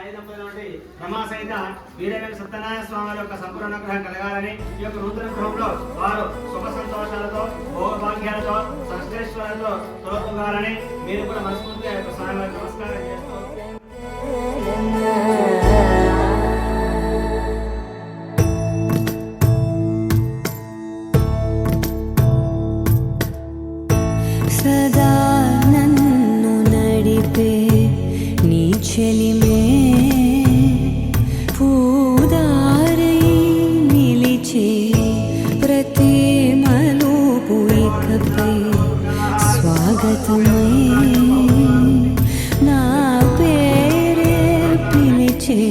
రమా సహిత వీరవేంకట సత్యనారాయణ స్వామి యొక్క సంపూర్ణ అనుగ్రహం కలగాలని ఈ యొక్క నూతన గృహంలో వారు సుఖ సంతోషాలతో భోగభాగ్యాలతో సంశ్లేషాలతో తోడుగాలని మీరు కూడా మనస్ఫూర్తిగా యొక్క స్వామి వారికి నమస్కారం చేస్తూ సదా నన్ను నడిపే నీ చెలిమే పూదారై నిలిచే ప్రతి మలుపు ఇకపై స్వాగతమై నా పేరే పిలిచే